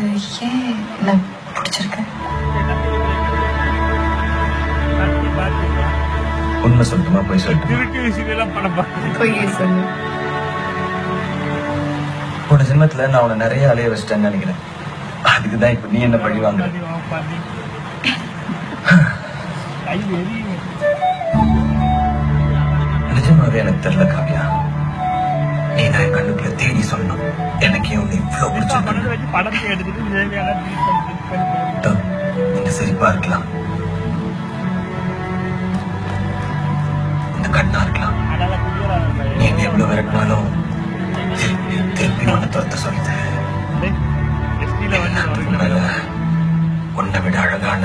உனக்கு ஏன் என்ன பிடிச்சிருக்கு? உண்மை சொல்லட்டுமா போய் சொல்லட்டுமா? பொய்யே சொல்லு. போன ஜென்மத்துல நான் உன்னை நிறைய அலைய வச்சிட்டேன்னு நினைக்கிறேன். அதுக்குதான் இப்ப நீ என்ன பழி வாங்குற. நிஜமாவே எனக்கு தெரியல காவியா. நீ தான் என் கண்ணுக்குள்ள தேடி சொல்லணும். எனக்கே உன்னை இவ்வளவு பிடிச்சிருக்கு. நீங்க சிரிப்பா இருக்கலாம், இந்த கண்ணா இருக்கலாம். நீ என்ன எவ்வளவு விரட்டினாலும் திருப்பி உன்னை துரத்த சொல்லுது. உன்னை விட அழகான